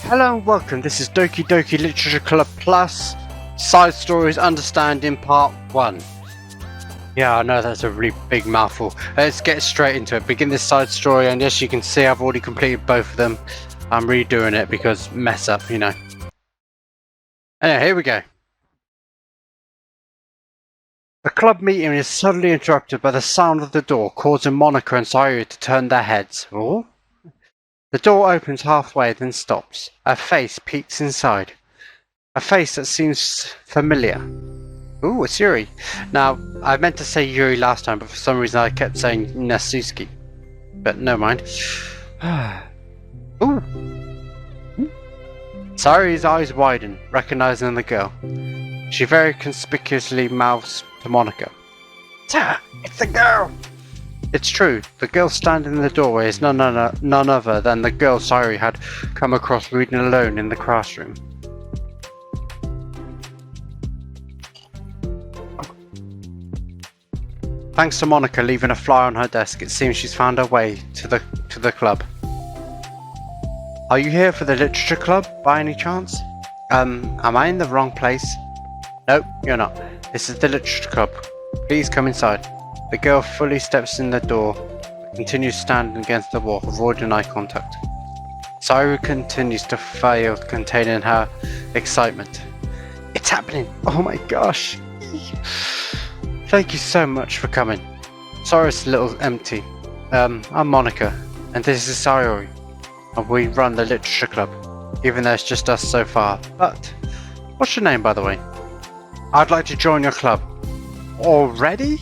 Hello and welcome, this is Doki Doki Literature Club Plus Side Stories Understanding Part 1. Yeah, I know that's a really big mouthful. Let's get straight into it. Begin this side story, and as you can see, I've already completed both of them. I'm redoing it because mess up, you know. Anyway, here we go. The club meeting is suddenly interrupted by the sound of the door, causing Monika and Yuri to turn their heads. Oh? The door opens halfway, then stops. A face peeks inside. A face that seems familiar. Ooh, it's Yuri. Now, I meant to say Yuri last time, but for some reason I kept saying Nasuski. But no mind. Ooh. Sayuri's eyes widen, recognizing the girl. She very conspicuously mouths to Monika. "Sir, it's the girl!" It's true. The girl standing in the doorway is none other than the girl Sayuri had come across reading alone in the classroom. Thanks to Monika leaving a flyer on her desk, it seems she's found her way to the club. Are you here for the literature club, by any chance? Am I in the wrong place? Nope, you're not. This is the literature club. Please come inside. The girl fully steps in the door, but continues standing against the wall, avoiding eye contact. Sayuri continues to fail containing her excitement. It's happening! Oh my gosh! Thank you so much for coming. Sorry it's a little empty. I'm Monika, and this is Sayuri, and we run the literature club, even though it's just us so far. But, what's your name by the way? I'd like to join your club. Already?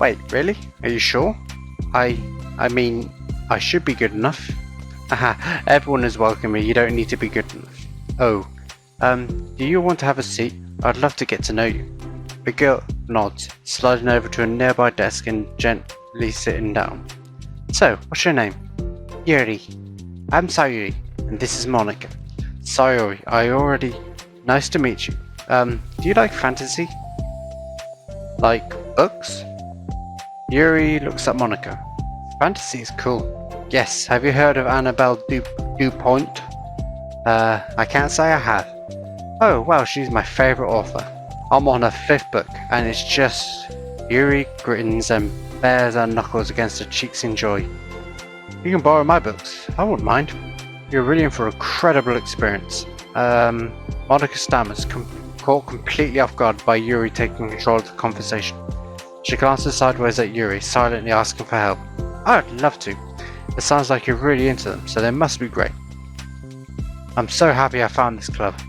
Wait, really? Are you sure? I mean, I should be good enough. Haha, everyone is welcome here, you don't need to be good enough. Oh, do you want to have a seat? I'd love to get to know you. The girl nods, sliding over to a nearby desk and gently sitting down. So, what's your name? Yuri. I'm Sayuri, and this is Monika. Sayuri, nice to meet you. Do you like fantasy? Like books? Yuri looks at Monika. Fantasy is cool. Yes, have you heard of Annabelle Dupont? I can't say I have. Oh, well, she's my favourite author. I'm on her 5th book, and it's just... Yuri grins and bares her knuckles against her cheeks in joy. You can borrow my books. I wouldn't mind. You're really in for an incredible experience. Monika stammers, caught completely off guard by Yuri taking control of the conversation. She glances sideways at Yuri, silently asking for help. I'd love to. It sounds like you're really into them, so they must be great. I'm so happy I found this club.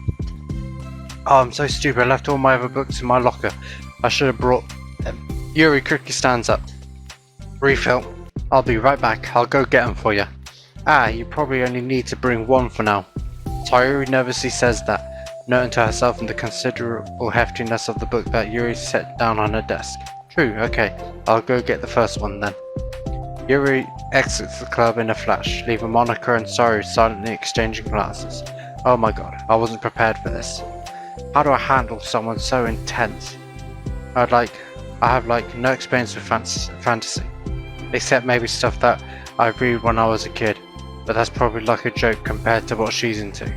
Oh, I'm so stupid. I left all my other books in my locker. I should have brought them. Yuri quickly stands up. Refill. I'll be right back. I'll go get them for you. You probably only need to bring one for now. Sayuri nervously says that, noting to herself the considerable heftiness of the book that Yuri set down on her desk. True, okay. I'll go get the first one then. Yuri exits the club in a flash, leaving Monika and Sayuri silently exchanging glances. Oh my god, I wasn't prepared for this. How do I handle someone so intense? I have no experience with fantasy, except maybe stuff that I read when I was a kid, but that's probably like a joke compared to what she's into.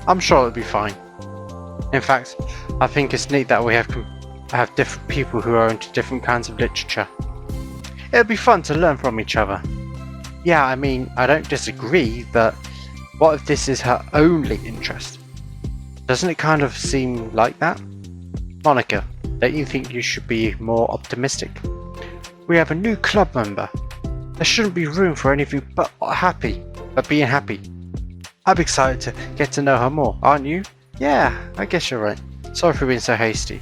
I'm sure it'll be fine. In fact, I think it's neat that we have different people who are into different kinds of literature. It'll be fun to learn from each other. Yeah, I mean, I don't disagree, but what if this is her only interest? Doesn't it kind of seem like that? Monika, don't you think you should be more optimistic? We have a new club member. There shouldn't be room for anything but being happy. I'm excited to get to know her more, aren't you? Yeah, I guess you're right. Sorry for being so hasty.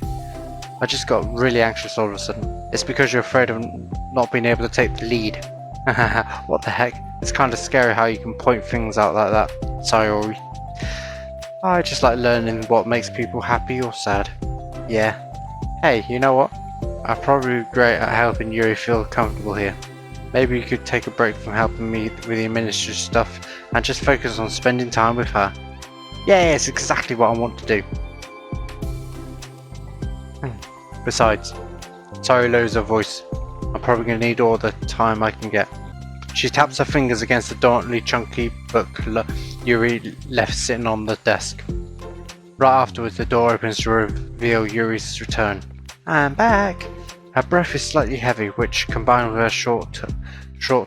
I just got really anxious all of a sudden. It's because you're afraid of not being able to take the lead. What the heck? It's kind of scary how you can point things out like that. Sayuri. I just like learning what makes people happy or sad. Yeah. Hey, you know what? I'm probably great at helping Yuri feel comfortable here. Maybe you could take a break from helping me with the administrative stuff and just focus on spending time with her. Yeah, it's exactly what I want to do. Besides, Sayuri lowers her voice. I'm probably going to need all the time I can get. She taps her fingers against the dauntingly chunky book, Yuri left sitting on the desk. Right afterwards, the door opens to reveal Yuri's return. I'm back! Her breath is slightly heavy, which, combined with her short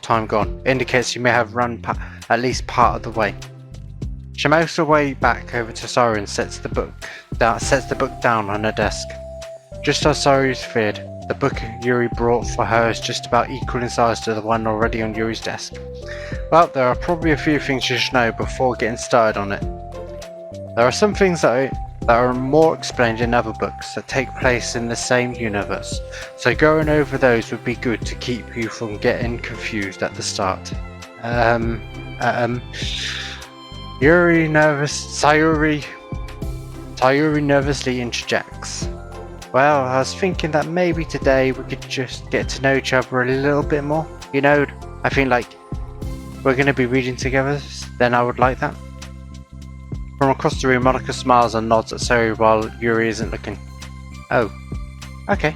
time gone, indicates she may have run at least part of the way. She makes her way back over to Saru and sets the book down on her desk. Just as Saru's feared, the book Yuri brought for her is just about equal in size to the one already on Yuri's desk. Well, there are probably a few things you should know before getting started on it. There are some things that are more explained in other books that take place in the same universe, so going over those would be good to keep you from getting confused at the start. Sayuri nervously interjects. Well, I was thinking that maybe today we could just get to know each other a little bit more. You know, I feel like we're going to be reading together, then I would like that. From across the room, Monika smiles and nods at Sayuri while Yuri isn't looking. Oh, okay.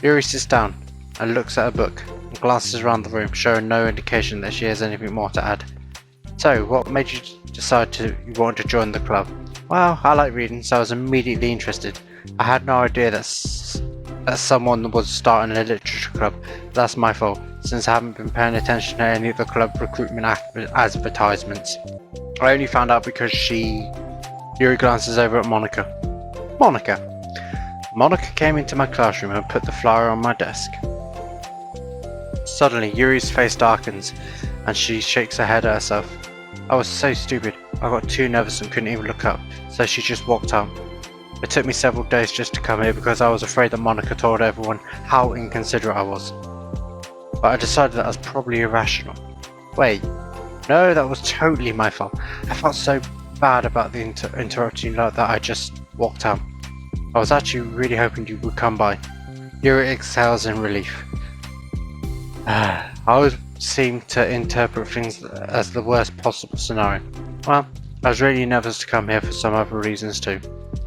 Yuri sits down and looks at her book and glances around the room, showing no indication that she has anything more to add. So, what made you decide you wanted to join the club? Well, I like reading, so I was immediately interested. I had no idea that someone was starting a literature club. That's my fault, since I haven't been paying attention to any of the club recruitment advertisements. I only found out because Yuri glances over at Monika. Monika came into my classroom and put the flyer on my desk. Suddenly, Yuri's face darkens, and she shakes her head at herself. I was so stupid. I got too nervous and couldn't even look up, so she just walked out. It took me several days just to come here because I was afraid that Monika told everyone how inconsiderate I was. But I decided that was probably irrational. Wait, no, that was totally my fault. I felt so bad about the interrupting that I just walked out. I was actually really hoping you would come by. Yuri exhales in relief. I always seem to interpret things as the worst possible scenario. Well, I was really nervous to come here for some other reasons too,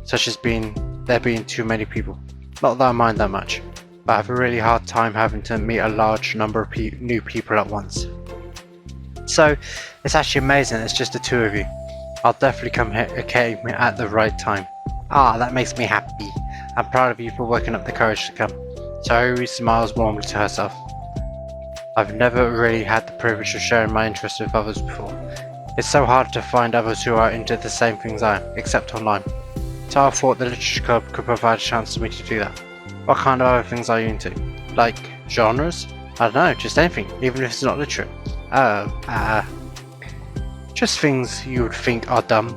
such as there being too many people. Not that I mind that much, but I have a really hard time having to meet a large number of new people at once. So, it's actually amazing it's just the two of you. I'll definitely come here at the right time. That makes me happy. I'm proud of you for working up the courage to come. Sayuri smiles warmly to herself. I've never really had the privilege of sharing my interests with others before. It's so hard to find others who are into the same things I am, except online. So I thought the Literature Club could provide a chance for me to do that. What kind of other things are you into? Like, genres? I don't know, just anything, even if it's not literature. Just things you would think are dumb.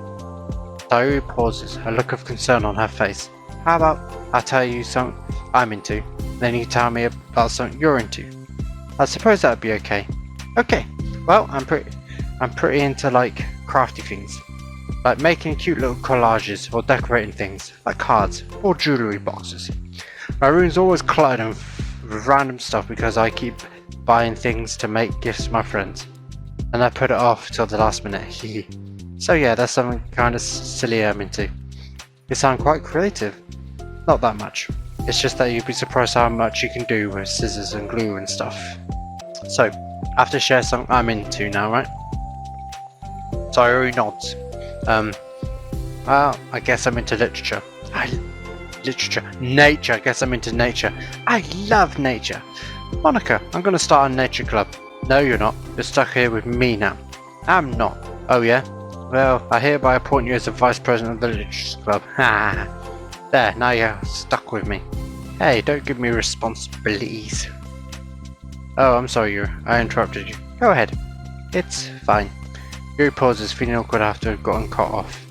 Sayuri pauses, a look of concern on her face. How about I tell you something I'm into, then you tell me about something you're into? I suppose that would be okay. Okay, well, I'm pretty into like crafty things. Like making cute little collages or decorating things, like cards or jewellery boxes. My room's always cluttered with random stuff because I keep buying things to make gifts to my friends. And I put it off till the last minute. So yeah, that's something kind of silly I'm into. You sound quite creative. Not that much. It's just that you'd be surprised how much you can do with scissors and glue and stuff. So, I have to share something I'm into now, right? Sayuri nods. Well, I guess I'm into literature. Nature. I guess I'm into nature. I love nature. Monika, I'm gonna start a nature club. No, you're not. You're stuck here with me now. I'm not. Oh yeah? Well, I hereby appoint you as the vice president of the literature club. Ha! There, now you're stuck with me. Hey, don't give me responsibilities. Oh, I'm sorry, Yuri. I interrupted you. Go ahead. It's fine. Yuri pauses, feeling awkward after having gotten cut off.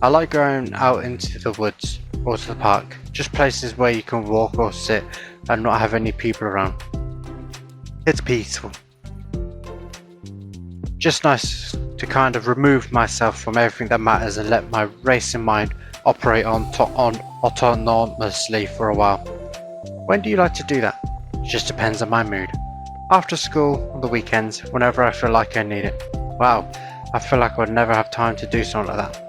I like going out into the woods or to the park. Just places where you can walk or sit and not have any people around. It's peaceful. Just nice to kind of remove myself from everything that matters and let my racing mind operate autonomously for a while. When do you like to do that? It just depends on my mood. After school, on the weekends, whenever I feel like I need it. Wow, I feel like I would never have time to do something like that.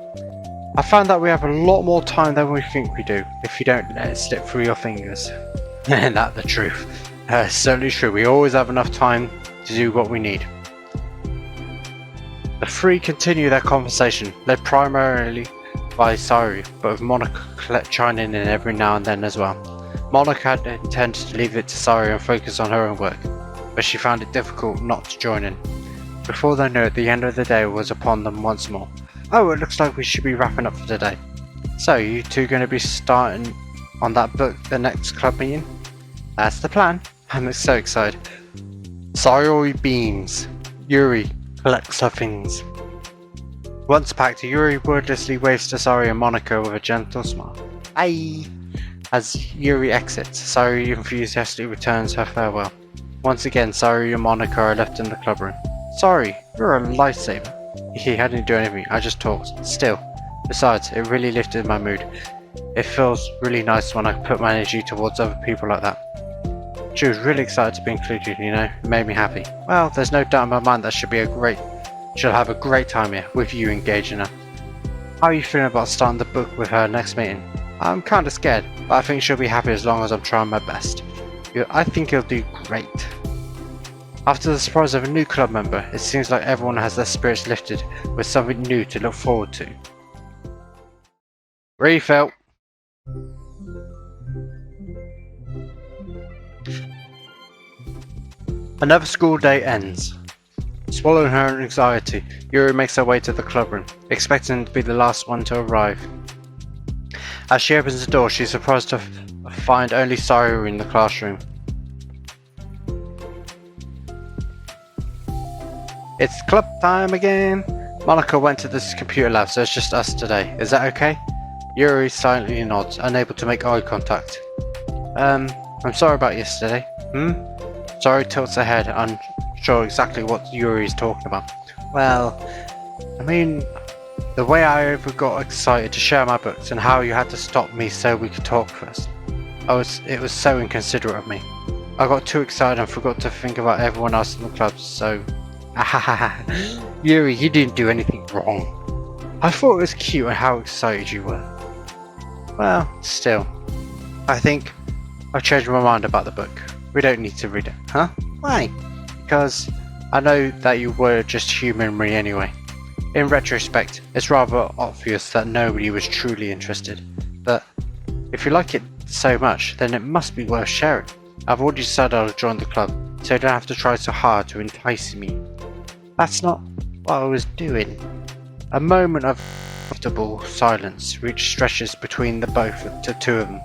I found that we have a lot more time than we think we do, if you don't let it slip through your fingers. Isn't that the truth? It's certainly true, we always have enough time to do what we need. three continue their conversation, led primarily by Saru, but with Monika chiming in every now and then as well. Monika had intended to leave it to Saru and focus on her own work, but she found it difficult not to join in. Before they knew it, the end of the day was upon them once more. Oh, it looks like we should be wrapping up for today. So, you two going to be starting on that book the next club meeting? That's the plan. I'm so excited. Saru beams. Yuri collects her things. Once packed, Yuri wordlessly waves to Saru and Monika with a gentle smile. Bye! As Yuri exits, Saru enthusiastically returns her farewell. Once again, Saru and Monika are left in the club room. Sorry, you're a lifesaver. He hadn't do anything, I just talked. Still. Besides, it really lifted my mood. It feels really nice when I put my energy towards other people like that. She was really excited to be included, you know, it made me happy. Well, there's no doubt in my mind that she'll have a great time here, with you engaging her. How are you feeling about starting the book with her next meeting? I'm kinda scared, but I think she'll be happy as long as I'm trying my best. I think you'll do great. After the surprise of a new club member, it seems like everyone has their spirits lifted with something new to look forward to. Refill. Another school day ends. Swallowing her anxiety, Yuri makes her way to the clubroom, expecting to be the last one to arrive. As she opens the door, she's surprised to find only Saru in the classroom. It's club time again! Monika went to this computer lab, so it's just us today. Is that okay? Yuri silently nods, unable to make eye contact. I'm sorry about yesterday. Saru tilts her head, unsure exactly what Yuri is talking about. Well, I mean, the way I got excited to share my books and how you had to stop me so we could talk first. It was so inconsiderate of me. I got too excited and forgot to think about everyone else in the club, so... Yuri, you didn't do anything wrong. I thought it was cute and how excited you were. Well, still. I think I've changed my mind about the book. We don't need to read it, huh? Why? Because I know that you were just human me anyway. In retrospect, it's rather obvious that nobody was truly interested. But if you like it so much, then it must be worth sharing. I've already decided I'll join the club, so you don't have to try so hard to entice me. That's not what I was doing. A moment of comfortable silence stretches between the two of them.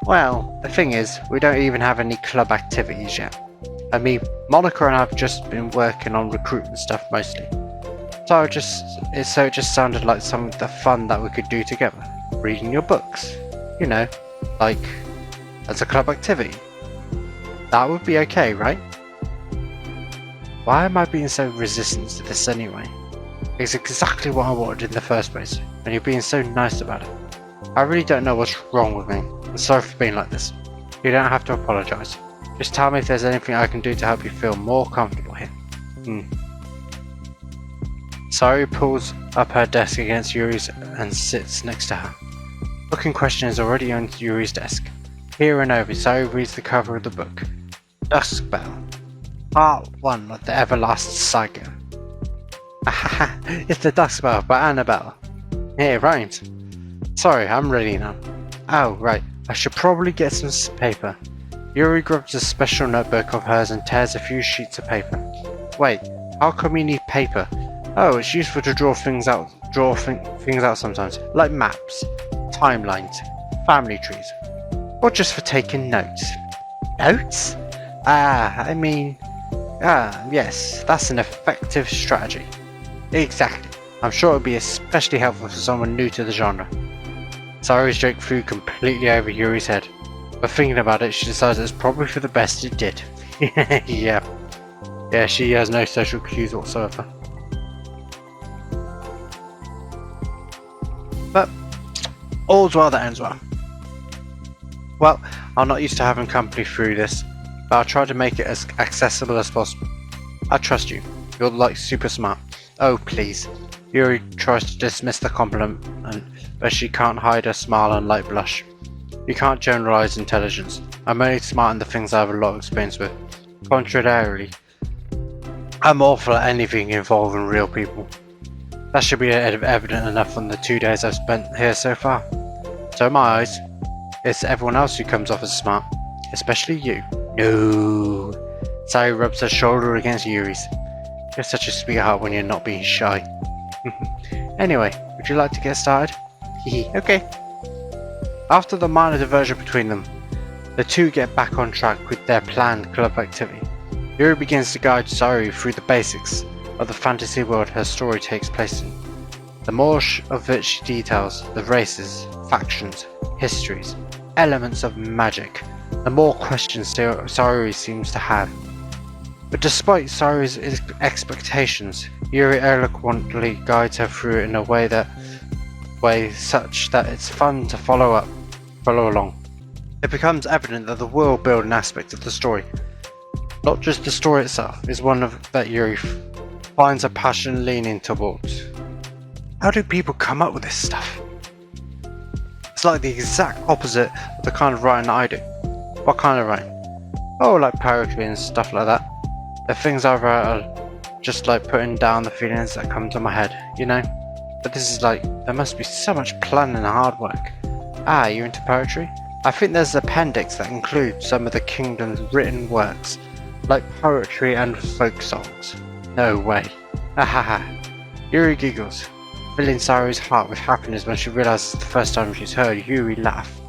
Well, the thing is, we don't even have any club activities yet. I mean, Monika and I have just been working on recruitment stuff mostly. So it just sounded like some of the fun that we could do together. Reading your books. You know, like, as a club activity. That would be okay, right? Why am I being so resistant to this anyway? It's exactly what I wanted in the first place, and you're being so nice about it. I really don't know what's wrong with me. I'm sorry for being like this. You don't have to apologise. Just tell me if there's anything I can do to help you feel more comfortable here. Saru pulls up her desk against Yuri's and sits next to her. Booking question is already on Yuri's desk. Here and over, Saru reads the cover of the book. Dusk Bell. Part 1 of the Everlast Saga. It's the Dusk Bell by Annabelle. Yeah, it rhymes. Sorry, I'm ready now. Oh, right. I should probably get some paper. Yuri grabs a special notebook of hers and tears a few sheets of paper. Wait, how come you need paper? Oh, it's useful to draw things out sometimes, like maps, timelines, family trees, or just for taking notes. Notes? Yes, that's an effective strategy. Exactly. I'm sure it would be especially helpful for someone new to the genre. Saru's joke flew completely over Yuri's head, but thinking about it, she decides it's probably for the best it did. Yeah, she has no social cues whatsoever. But all's well that ends well. Well, I'm not used to having company through this, but I'll try to make it as accessible as possible. I trust you. You're like super smart. Oh please. Yuri tries to dismiss the compliment, but she can't hide her smile and light blush. You can't generalize intelligence. I'm only smart in the things I have a lot of experience with. Contrarily, I'm awful at anything involving real people. That should be evident enough from the 2 days I've spent here so far. So in my eyes, it's everyone else who comes off as smart, especially you. No. Sayuri rubs her shoulder against Yuri's. You're such a sweetheart when you're not being shy. Anyway, would you like to get started? Okay. After the minor diversion between them, the two get back on track with their planned club activity. Yuri begins to guide Sayuri through the basics of the fantasy world her story takes place in. The more of it she details, the races, factions, histories, elements of magic, the more questions Sayuri seems to have. But despite Sayuri's expectations, Yuri eloquently guides her through it in a way such that it's fun to follow along. It becomes evident that the world building aspect of the story, not just the story itself, is one that Yuri finds a passion leaning towards. How do people come up with this stuff? It's like the exact opposite of the kind of writing I do. What kind of writing? Oh, like poetry and stuff like that. The things I write are just like putting down the feelings that come to my head, you know? But this is like, there must be so much planning and hard work. Ah, you into poetry? I think there's an appendix that includes some of the kingdom's written works, like poetry and folk songs. No way. Ahaha. Yuri giggles, filling Sayuri's heart with happiness when she realizes the first time she's heard Yuri laugh.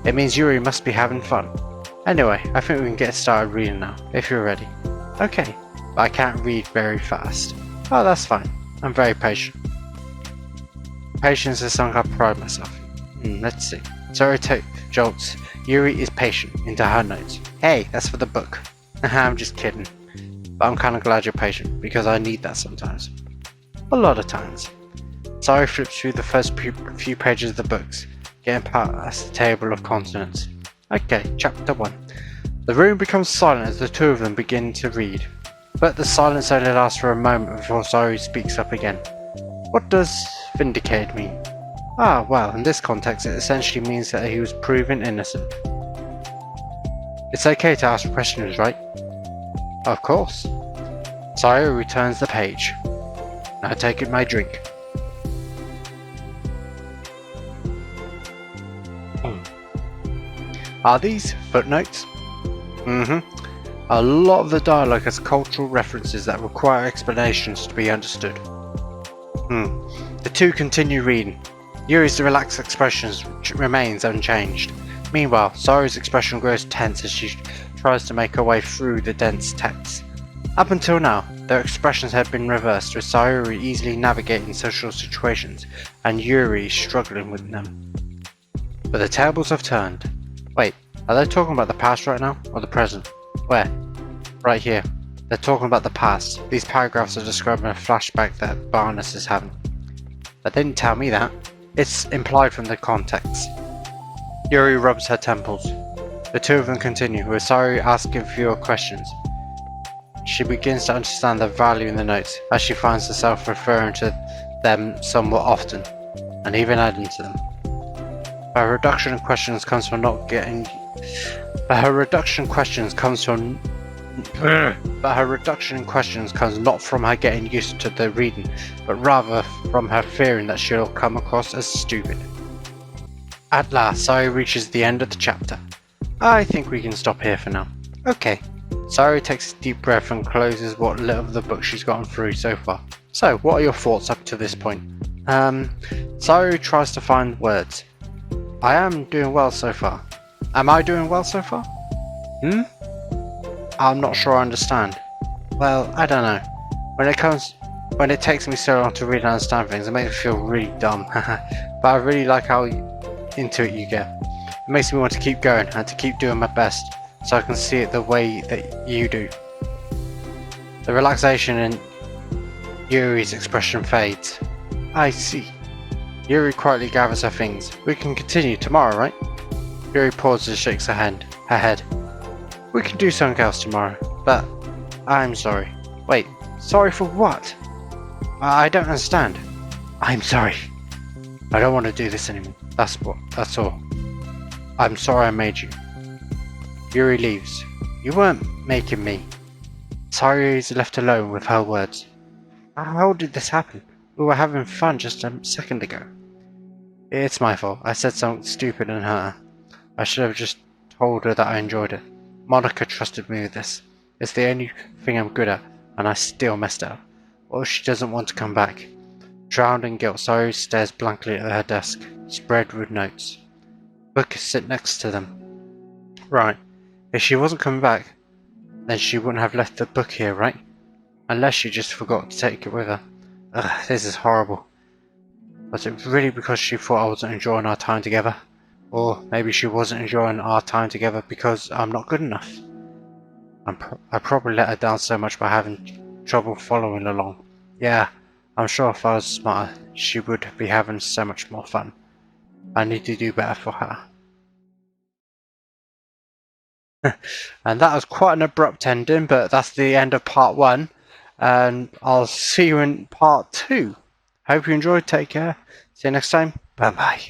It means Yuri must be having fun. Anyway, I think we can get started reading now, if you're ready. Okay, but I can't read very fast. Oh, that's fine. I'm very patient. Patience is something I pride myself in. Let's see. Sayuri jolts Yuri is patient into her notes. Hey, that's for the book. I'm just kidding. But I'm kind of glad you're patient, because I need that sometimes. A lot of times. Sayuri flips through the first few pages of the books, getting past the table of contents. Okay, chapter 1. The room becomes silent as the two of them begin to read, but the silence only lasts for a moment before Sayuri speaks up again. What does vindicate mean? Ah, well, in this context it essentially means that he was proven innocent. It's okay to ask questions, right? Of course. Sayuri returns the page. Now take my drink. Are these footnotes? A lot of the dialogue has cultural references that require explanations to be understood. The two continue reading. Yuri's relaxed expression remains unchanged. Meanwhile, Sayuri's expression grows tense as she tries to make her way through the dense text. Up until now, their expressions had been reversed, with Sayuri easily navigating social situations and Yuri struggling with them. But the tables have turned. Wait, are they talking about the past right now, or the present? Where? Right here. They're talking about the past. These paragraphs are describing a flashback that Barnes is having. But they didn't tell me that. It's implied from the context. Yuri rubs her temples. The two of them continue, with Sayuri asking fewer questions. She begins to understand the value in the notes, as she finds herself referring to them somewhat often, and even adding to them. Her reduction in questions comes from not getting. But her reduction in questions comes not from her getting used to the reading, but rather from her fearing that she'll come across as stupid. At last, Sayuri reaches the end of the chapter. I think we can stop here for now. Okay. Sayuri takes a deep breath and closes what little of the book she's gotten through so far. So, what are your thoughts up to this point? Sayuri tries to find words. I am doing well so far. Am I doing well so far? I'm not sure I understand. Well, I don't know. When it takes me so long to read and understand things, it makes me feel really dumb. But I really like how into it you get. It makes me want to keep going and to keep doing my best, so I can see it the way that you do. The relaxation in Yuri's expression fades. I see. Yuri quietly gathers her things. We can continue tomorrow, right? Yuri pauses and shakes her head. We can do something else tomorrow, but I'm sorry. Wait, sorry for what? I don't understand. I'm sorry. I don't want to do this anymore. That's all. I'm sorry I made you. Yuri leaves. You weren't making me. Sayuri is left alone with her words. How did this happen? We were having fun just a second ago. It's my fault. I said something stupid and hurt her. I should have just told her that I enjoyed it. Monika trusted me with this. It's the only thing I'm good at, and I still messed it up. What if she doesn't want to come back? Drowned in guilt, Sayuri stares blankly at her desk, spread with notes. Books sit next to them. Right. If she wasn't coming back, then she wouldn't have left the book here, right? Unless she just forgot to take it with her. Ugh, this is horrible. Was it really because she thought I wasn't enjoying our time together? Or maybe she wasn't enjoying our time together because I'm not good enough? I probably let her down so much by having trouble following along. Yeah, I'm sure if I was smarter, she would be having so much more fun. I need to do better for her. And that was quite an abrupt ending, but that's the end of part 1. And I'll see you in part 2. Hope you enjoyed. Take care. See you next time. Bye bye.